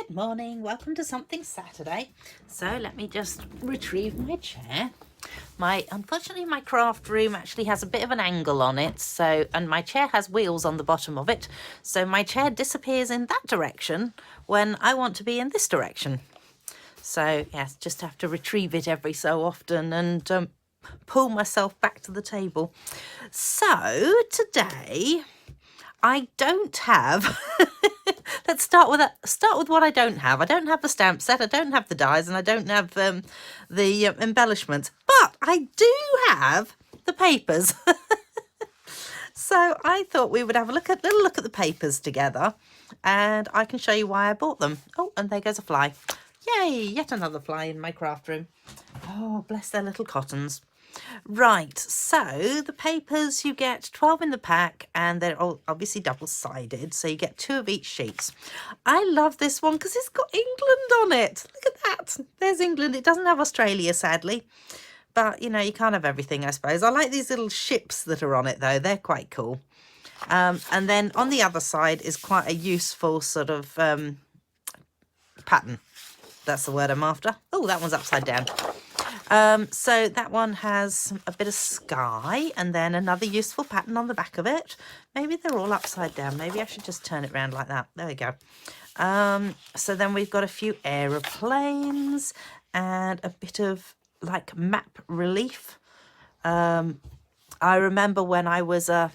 Good morning, welcome to Something Saturday. So let me just retrieve my chair. Unfortunately my craft room actually has a bit of an angle on it, and my chair has wheels on the bottom of it, so my chair disappears in that direction when I want to be in this direction. So yes, just have to retrieve it every so often and pull myself back to the table. So today I don't have let's start with what I don't have. I don't have the stamp set, I don't have the dies, and I don't have the embellishments, but I do have the papers. So I thought we would have a little look at the papers together, and I can show you why I bought them. Oh, and there goes a fly. Yay, yet another fly in my craft room. Oh, bless their little cottons. Right, so the papers, you get 12 in the pack, and they're all obviously double-sided, so you get 2 of each sheets. I love this one because it's got England on it. Look at that. There's England. It doesn't have Australia, sadly, but you know, you can't have everything, I suppose. I like these little ships that are on it, though. They're quite cool. And then on the other side is quite a useful sort of pattern. That's the word I'm after. Oh, that one's upside down. So that one has a bit of sky and then another useful pattern on the back of it. Maybe they're all upside down. Maybe I should just turn it around like that. There we go. So then we've got a few aeroplanes and a bit of like map relief. I remember when I was a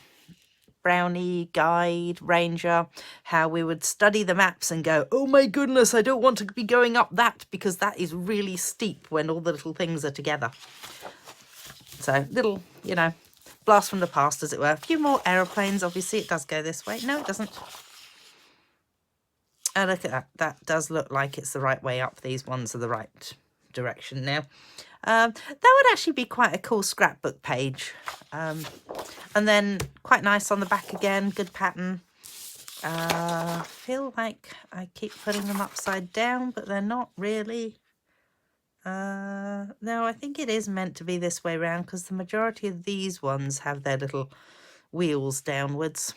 brownie guide ranger, how we would study the maps and go, oh my goodness, I don't want to be going up that because that is really steep when all the little things are together. So little, you know, blast from the past, as it were. A few more aeroplanes. Obviously it does go this way. No, it doesn't. Oh, look at that. That does look like it's the right way up. These ones are the right direction now. That would actually be quite a cool scrapbook page. And then quite nice on the back again, good pattern. Feel like I keep putting them upside down, but they're not really. No, I think it is meant to be this way around because the majority of these ones have their little wheels downwards.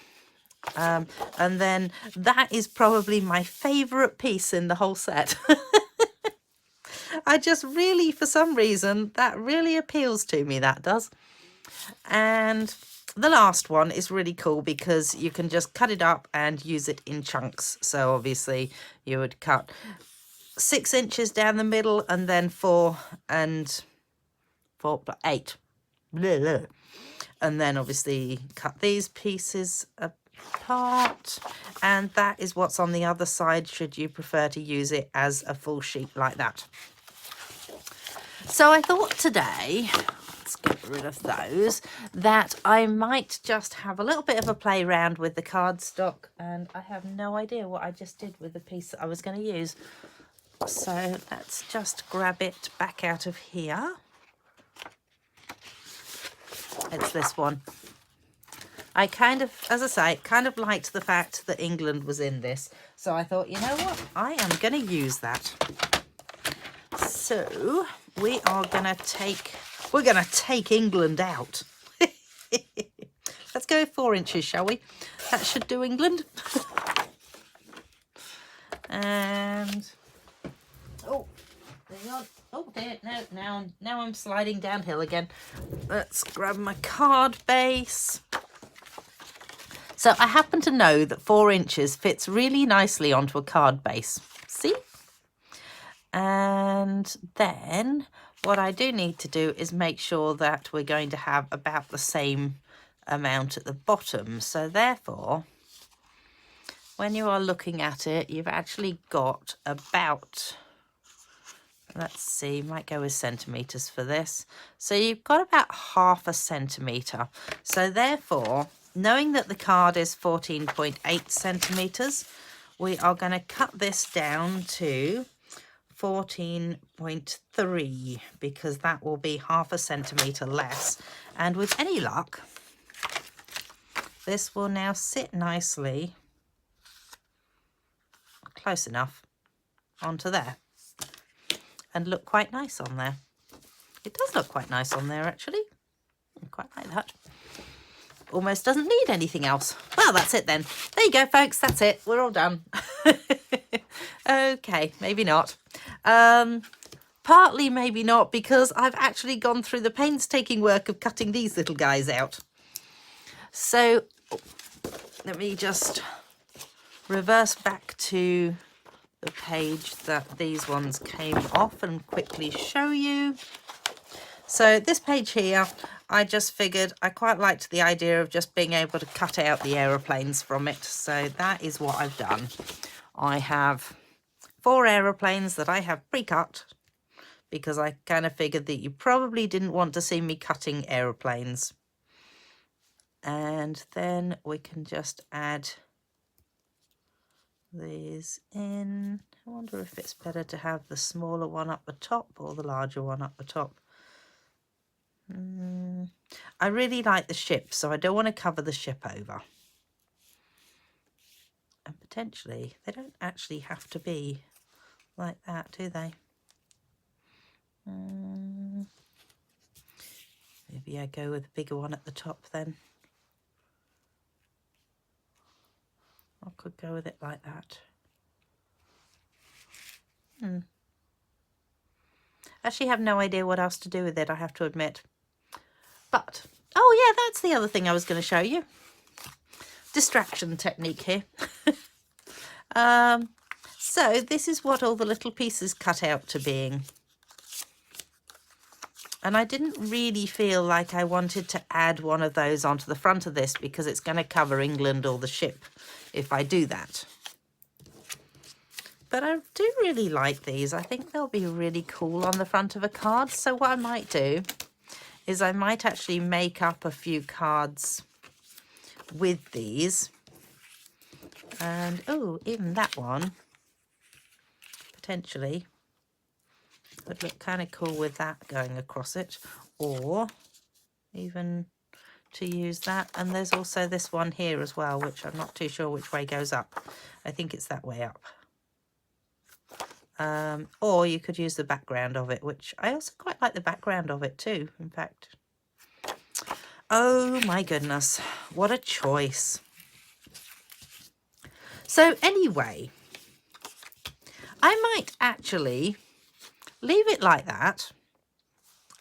And then that is probably my favourite piece in the whole set. I just really, for some reason, that really appeals to me, that does. And the last one is really cool because you can just cut it up and use it in chunks. So obviously you would cut 6 inches down the middle and then 4 and 8. Blah, blah. And then obviously cut these pieces apart. And that is what's on the other side should you prefer to use it as a full sheet like that. So I thought today, let's get rid of those, that I might just have a little bit of a play around with the cardstock, and I have no idea what I just did with the piece that I was going to use. So let's just grab it back out of here. It's this one. I kind of, as I say, kind of liked the fact that England was in this. So I thought, you know what, I am going to use that. So we are going to take England out. Let's go 4 inches, shall we? That should do England. And oh, hang on. Oh dear, no, now I'm sliding downhill again. Let's grab my card base. So I happen to know that 4 inches fits really nicely onto a card base. See? And then what I do need to do is make sure that we're going to have about the same amount at the bottom. So therefore, when you are looking at it, you've actually got about, let's see, might go with centimetres for this. So you've got about 1/2 centimetre. So therefore, knowing that the card is 14.8 centimetres, we are going to cut this down to 14.3 because that will be 1/2 centimetre less. And with any luck, this will now sit nicely, close enough, onto there and look quite nice on there. It does look quite nice on there, actually. I quite like that. Almost doesn't need anything else. Well, that's it then. There you go, folks. That's it. We're all done. Okay, maybe not. Partly maybe not, because I've actually gone through the painstaking work of cutting these little guys out. So let me just reverse back to the page that these ones came off and quickly show you. So this page here, I just figured I quite liked the idea of just being able to cut out the aeroplanes from it. So that is what I've done. I have 4 aeroplanes that I have pre-cut, because I kind of figured that you probably didn't want to see me cutting aeroplanes. And then we can just add these in. I wonder if it's better to have the smaller one up the top or the larger one up the top. I really like the ship, so I don't want to cover the ship over. And potentially, they don't actually have to be like that, do they? Maybe I go with a bigger one at the top then. I could go with it like that. Actually have no idea what else to do with it, I have to admit. But, oh yeah, that's the other thing I was going to show you. Distraction technique here. So this is what all the little pieces cut out to being. And I didn't really feel like I wanted to add one of those onto the front of this, because it's going to cover England or the ship if I do that. But I do really like these. I think they'll be really cool on the front of a card. So what I might do is I might actually make up a few cards with these. And, oh, even that one, potentially, would look kind of cool with that going across it. Or even to use that. And there's also this one here as well, which I'm not too sure which way goes up. I think it's that way up. Or you could use the background of it, which I also quite like the background of it too, in fact. Oh my goodness, what a choice. So anyway, I might actually leave it like that.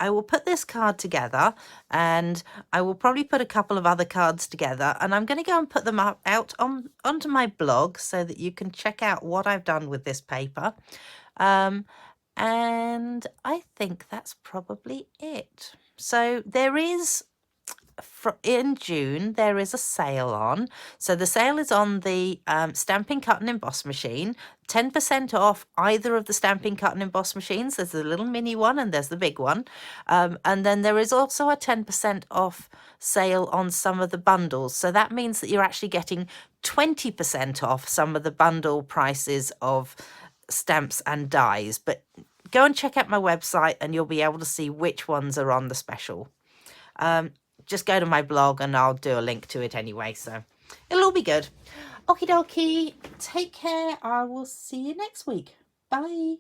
I will put this card together, and I will probably put a couple of other cards together, and I'm going to go and put them out onto my blog so that you can check out what I've done with this paper. And I think that's probably it. So there is, in June, there is a sale on. So the sale is on the Stampin' Cut and Emboss machine. 10% off either of the Stampin' Cut and Emboss machines. There's the little mini one and there's the big one. And then there is also a 10% off sale on some of the bundles. So that means that you're actually getting 20% off some of the bundle prices of stamps and dies. But go and check out my website and you'll be able to see which ones are on the special. Just go to my blog and I'll do a link to it anyway, so it'll all be good. Okie dokie, take care. I will see you next week. Bye.